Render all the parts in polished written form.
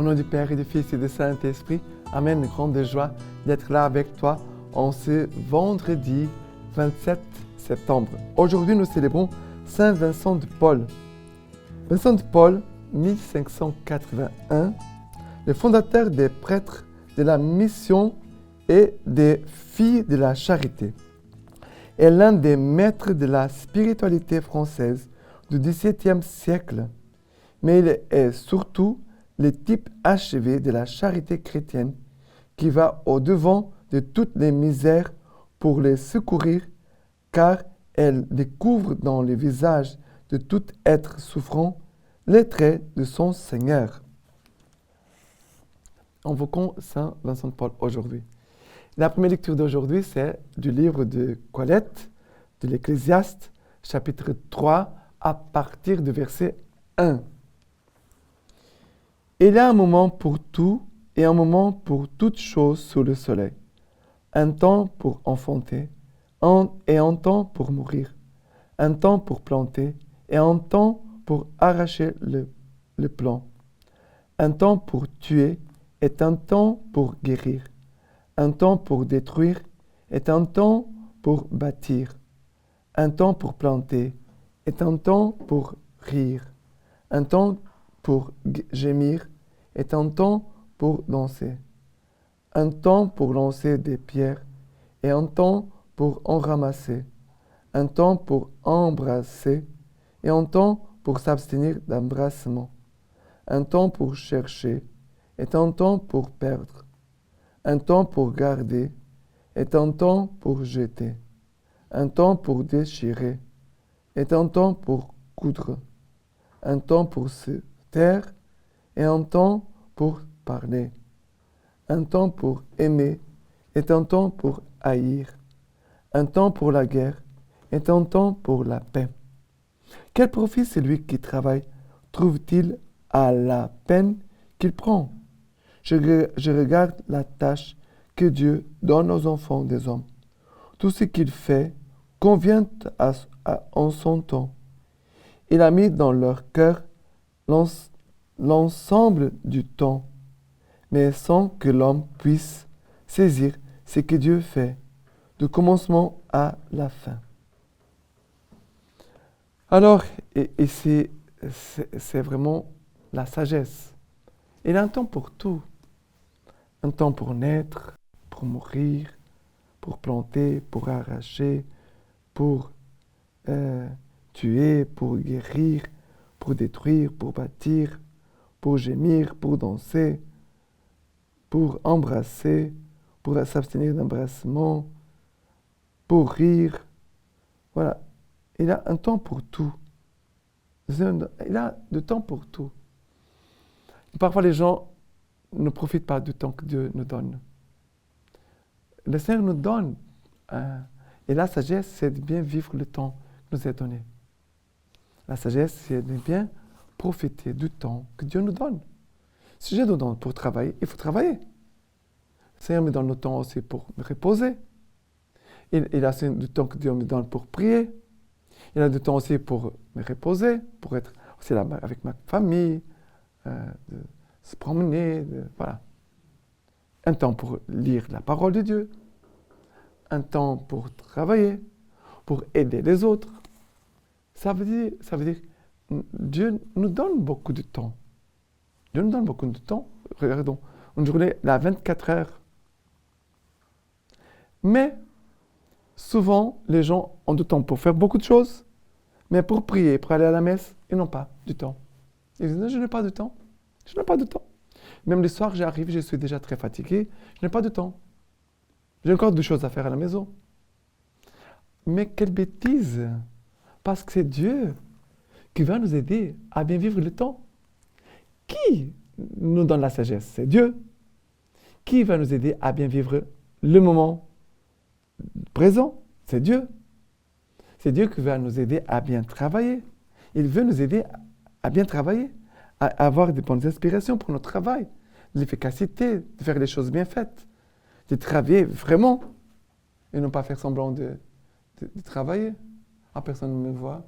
nom du Père et du Fils et du Saint-Esprit, Amen. Grande joie d'être là avec toi en ce vendredi 27 septembre. Aujourd'hui, nous célébrons Saint Vincent de Paul. Vincent de Paul, 1581, le fondateur des prêtres de la mission et des filles de la charité, est l'un des maîtres de la spiritualité française du XVIIe siècle, mais il est surtout le type achevé de la charité chrétienne qui va au-devant de toutes les misères pour les secourir, car elle découvre dans le visage de tout être souffrant les traits de son Seigneur. Invoquons Saint Vincent de Paul aujourd'hui. La première lecture d'aujourd'hui, c'est du livre de Colette, de l'Ecclésiaste, chapitre 3, à partir du verset 1. Il y a un moment pour tout et un moment pour toute chose sous le soleil. Un temps pour enfanter et un temps pour mourir. Un temps pour planter et un temps pour arracher le plant. Un temps pour tuer et un temps pour guérir. Un temps pour détruire et un temps pour bâtir. Un temps pour planter et un temps pour rire. Un temps pour gémir et un temps pour danser. Un temps pour lancer des pierres et un temps pour en ramasser. Un temps pour embrasser et un temps pour s'abstenir d'embrassement. Un temps pour chercher et un temps pour perdre. Un temps pour garder et un temps pour jeter. Un temps pour déchirer et un temps pour coudre. Un temps pour se taire et un temps pour parler. Un temps pour aimer et un temps pour haïr. Un temps pour la guerre et un temps pour la paix. Quel profit celui qui travaille trouve-t-il à la peine qu'il prend? Je regarde la tâche que Dieu donne aux enfants des hommes. Tout ce qu'il fait convient en son temps. Il a mis dans leur cœur l'ensemble du temps, mais sans que l'homme puisse saisir ce que Dieu fait, du commencement à la fin. Alors, et c'est vraiment la sagesse. Il y a un temps pour tout. Un temps pour naître, pour mourir, pour planter, pour arracher, pour tuer, pour guérir, pour détruire, pour bâtir, pour gémir, pour danser, pour embrasser, pour s'abstenir d'embrassement, pour rire. Voilà. Il a un temps pour tout. Il a du temps pour tout. Parfois, les gens ne profitent pas du temps que Dieu nous donne. Le Seigneur nous donne. Et la sagesse, c'est de bien vivre le temps qui nous est donné. La sagesse, c'est de bien profiter du temps que Dieu nous donne. Si Dieu nous donne pour travailler, il faut travailler. Le Seigneur me donne le temps aussi pour me reposer. Il a du temps que Dieu me donne pour prier. Il a du temps aussi pour me reposer, pour être aussi là avec ma famille, de se promener, voilà. Un temps pour lire la parole de Dieu. Un temps pour travailler, pour aider les autres. Ça veut dire, Dieu nous donne beaucoup de temps. Dieu nous donne beaucoup de temps. Regardons, une journée, elle a 24 heures. Mais, souvent, les gens ont du temps pour faire beaucoup de choses, mais pour prier, pour aller à la messe, ils n'ont pas du temps. Ils disent, non, je n'ai pas de temps. Je n'ai pas de temps. Même le soir, j'arrive, je suis déjà très fatigué, je n'ai pas de temps. J'ai encore des choses à faire à la maison. Mais quelle bêtise! Parce que c'est Dieu qui va nous aider à bien vivre le temps. Qui nous donne la sagesse? C'est Dieu. Qui va nous aider à bien vivre le moment présent? C'est Dieu. C'est Dieu qui va nous aider à bien travailler. Il veut nous aider à bien travailler, à avoir des bonnes inspirations pour notre travail, de l'efficacité, de faire les choses bien faites, de travailler vraiment et non pas faire semblant de travailler. Ah, personne ne me voit.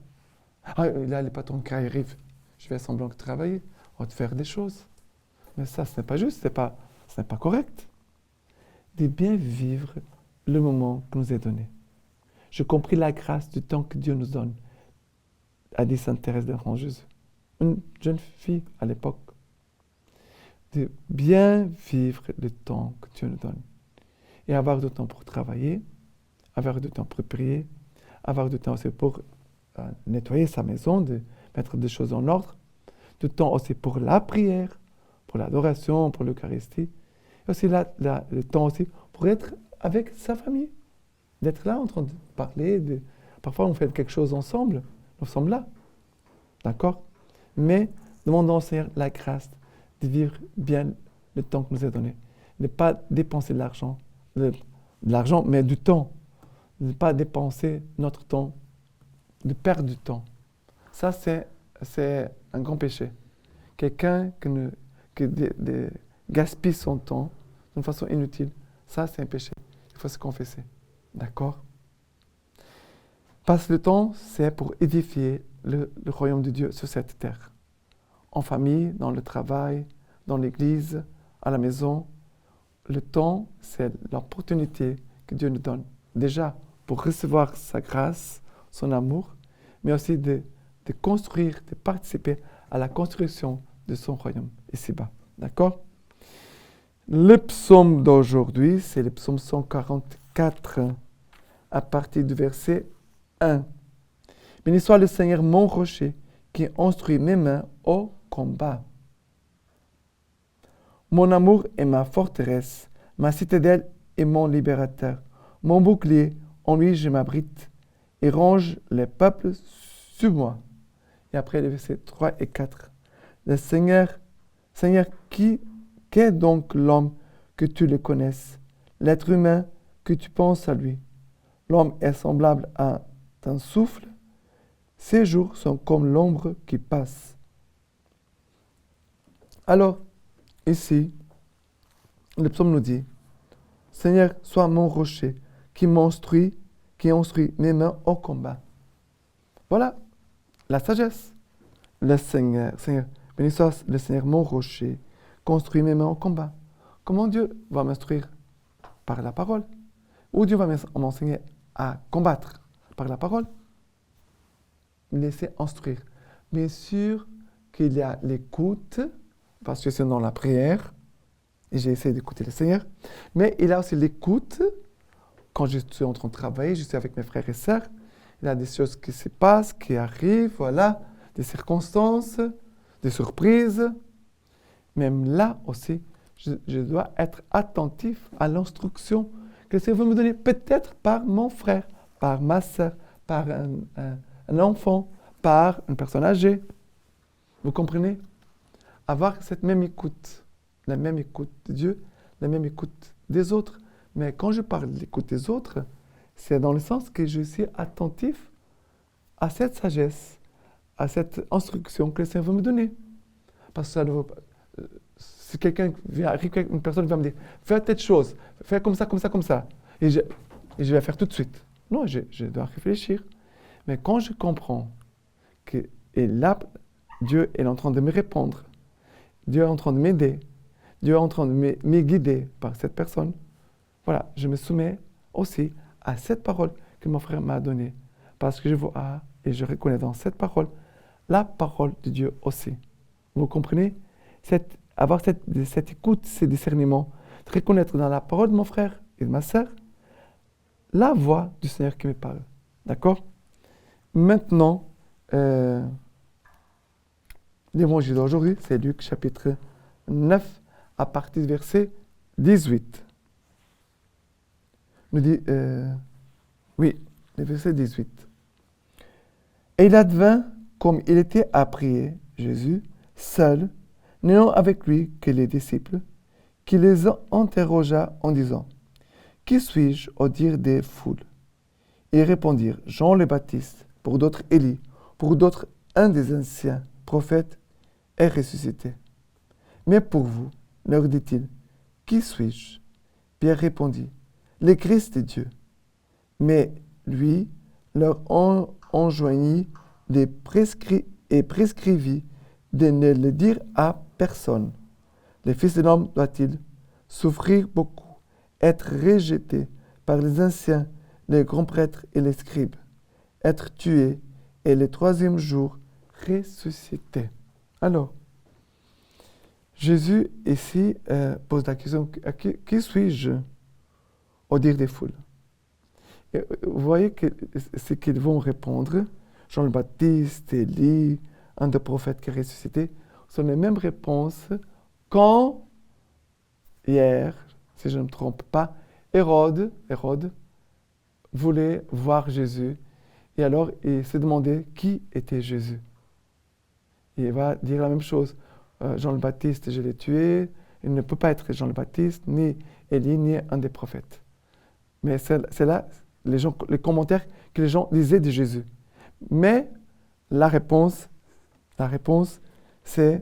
Ah, là, le patron qui arrive, je fais semblant de travailler, de faire des choses. Mais ça, ce n'est pas juste, ce n'est pas correct. De bien vivre le moment qui nous est donné. J'ai compris la grâce du temps que Dieu nous donne, a dit Sainte Thérèse d'Enfant Jésus, une jeune fille à l'époque. De bien vivre le temps que Dieu nous donne. Et avoir du temps pour travailler, avoir du temps pour prier, avoir du temps aussi pour nettoyer sa maison, de mettre des choses en ordre, du temps aussi pour la prière, pour l'adoration, pour l'Eucharistie, et aussi le temps aussi pour être avec sa famille, d'être là en train de parler, parfois on fait quelque chose ensemble, nous sommes là, d'accord? Mais demandons au Seigneur la grâce de vivre bien le temps que nous est donné, de ne pas dépenser de l'argent, mais du temps, de ne pas dépenser notre temps, de perdre du temps. Ça, c'est un grand péché. Quelqu'un qui gaspille son temps d'une façon inutile, ça, c'est un péché. Il faut se confesser. D'accord? Passer le temps, c'est pour édifier le royaume de Dieu sur cette terre. En famille, dans le travail, dans l'église, à la maison. Le temps, c'est l'opportunité que Dieu nous donne. Déjà, pour recevoir sa grâce, son amour, mais aussi de construire, de participer à la construction de son royaume ici-bas. D'accord? Le psaume d'aujourd'hui, c'est le psaume 144, à partir du verset 1. Béni soit le Seigneur, mon rocher, qui instruit mes mains au combat. Mon amour est ma forteresse, ma citadelle est mon libérateur. Mon bouclier, en lui je m'abrite, et range les peuples sur moi. Et après les versets 3 et 4. Le Seigneur, qu'est donc l'homme que tu le connaisses, l'être humain que tu penses à lui? L'homme est semblable à un souffle, ses jours sont comme l'ombre qui passe. Alors, ici, le psaume nous dit, Seigneur, sois mon rocher qui instruit mes mains au combat. Voilà la sagesse. Le Seigneur, béni soit le Seigneur, mon rocher, construit mes mains au combat. Comment Dieu va m'instruire? Par la parole. Ou Dieu va m'enseigner à combattre par la parole? Me laisser instruire. Bien sûr qu'il y a l'écoute, parce que c'est dans la prière, et j'ai essayé d'écouter le Seigneur, mais il y a aussi l'écoute, quand je suis en train de travailler, je suis avec mes frères et sœurs, il y a des choses qui se passent, qui arrivent, voilà, des circonstances, des surprises. Même là aussi, je dois être attentif à l'instruction que le Seigneur veut me donner, peut-être par mon frère, par ma sœur, par un enfant, par une personne âgée. Vous comprenez? Avoir cette même écoute, la même écoute de Dieu, la même écoute des autres. Mais quand je parle de l'écoute des autres, c'est dans le sens que je suis attentif à cette sagesse, à cette instruction que le Seigneur veut me donner. Parce que ça ne veut pas, si quelqu'un vient, une personne vient me dire, fais telle chose, fais comme ça, comme ça, comme ça, et je vais faire tout de suite. Non, je dois réfléchir. Mais quand je comprends que et là, Dieu est en train de me répondre, Dieu est en train de m'aider, Dieu est en train de me guider par cette personne, voilà, je me soumets aussi à cette parole que mon frère m'a donnée. Parce que je vois et je reconnais dans cette parole la parole de Dieu aussi. Vous comprenez? Avoir cette écoute, ce discernement, de reconnaître dans la parole de mon frère et de ma sœur la voix du Seigneur qui me parle. D'accord? Maintenant, l'évangile d'aujourd'hui, c'est Luc chapitre 9 à partir du verset 18. Nous dit, oui, le verset 18. Et il advint, comme il était à prier, Jésus, seul, n'ayant avec lui que les disciples, qui les interrogea en disant, « Qui suis-je au dire des foules ?» Ils répondirent, « Jean le Baptiste, pour d'autres Élie, pour d'autres un des anciens prophètes est ressuscité. Mais pour vous, leur dit-il, « Qui suis-je » Pierre répondit, « Le Christ de Dieu. » Mais lui leur enjoignit et prescrivit de ne le dire à personne, le Fils de l'homme doit-il souffrir beaucoup, être rejeté par les anciens, les grands prêtres et les scribes, être tué et le troisième jour ressuscité. Alors, Jésus ici pose la question, qui suis-je au dire des foules? Et vous voyez que ce qu'ils vont répondre, Jean le Baptiste, Élie, un des prophètes qui est ressuscité, sont les mêmes réponses quand, hier, si je ne me trompe pas, Hérode voulait voir Jésus. Et alors, il s'est demandé qui était Jésus. Et il va dire la même chose. Jean le Baptiste, je l'ai tué. Il ne peut pas être Jean le Baptiste, ni Élie, ni un des prophètes. Mais c'est là les commentaires que les gens disaient de Jésus. Mais la réponse c'est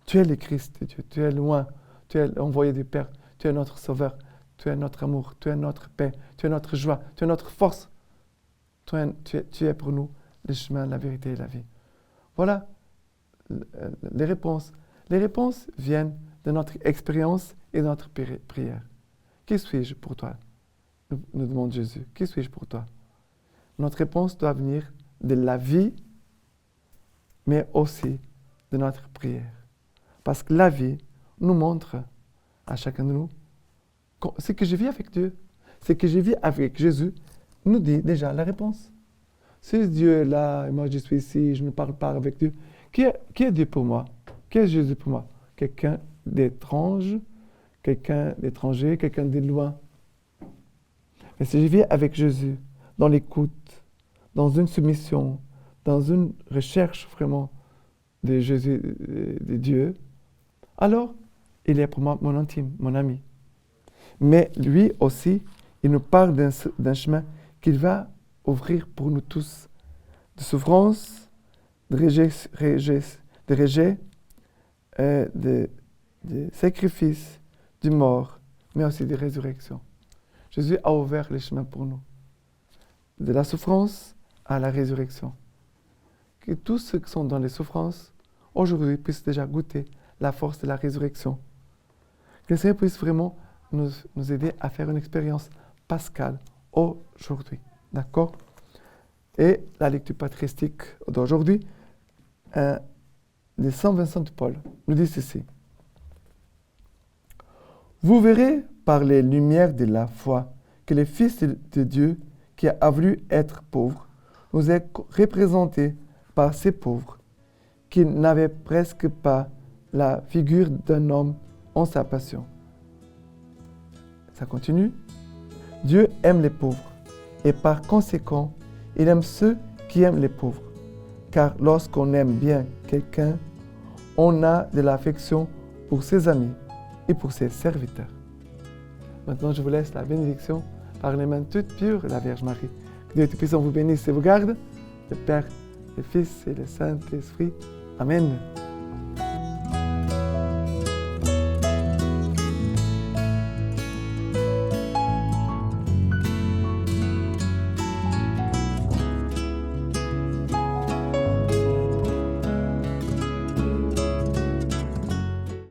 tu es le Christ de Dieu, tu es loin, tu es l'envoyé du Père, tu es notre Sauveur, tu es notre amour, tu es notre paix, tu es notre joie, tu es notre force. Tu es pour nous le chemin, la vérité et la vie. Voilà les réponses. Les réponses viennent de notre expérience et de notre prière. Qui suis-je pour toi? Nous demande Jésus. Qui suis-je pour toi? Notre réponse doit venir de la vie, mais aussi de notre prière. Parce que la vie nous montre à chacun de nous ce que je vis avec Dieu, ce que je vis avec Jésus, nous dit déjà la réponse. Si Dieu est là et moi je suis ici, je ne parle pas avec Dieu, qui est Dieu pour moi? Qui est Jésus pour moi? Quelqu'un d'étrange, quelqu'un d'étranger, quelqu'un de loin. Mais si je vis avec Jésus, dans l'écoute, dans une soumission, dans une recherche vraiment de Jésus, de Dieu, alors il est pour moi mon intime, mon ami. Mais lui aussi, il nous parle d'un chemin qu'il va ouvrir pour nous tous, de souffrance, de rejet, de sacrifice, de mort, mais aussi de résurrection. Jésus a ouvert les chemins pour nous, de la souffrance à la résurrection. Que tous ceux qui sont dans les souffrances, aujourd'hui, puissent déjà goûter la force de la résurrection. Que le Seigneur puisse vraiment nous aider à faire une expérience pascale aujourd'hui. D'accord? Et la lecture patristique d'aujourd'hui, de Saint Vincent de Paul, nous dit ceci. Vous verrez par les lumières de la foi que le Fils de Dieu, qui a voulu être pauvre, nous est représenté par ces pauvres, qui n'avaient presque pas la figure d'un homme en sa passion. Ça continue. Dieu aime les pauvres, et par conséquent, il aime ceux qui aiment les pauvres. Car lorsqu'on aime bien quelqu'un, on a de l'affection pour ses amis et pour ses serviteurs. Maintenant, je vous laisse la bénédiction par les mains toutes pures de la Vierge Marie. Que Dieu Tout-Puissant vous bénisse et vous garde, le Père, le Fils et le Saint-Esprit. Amen.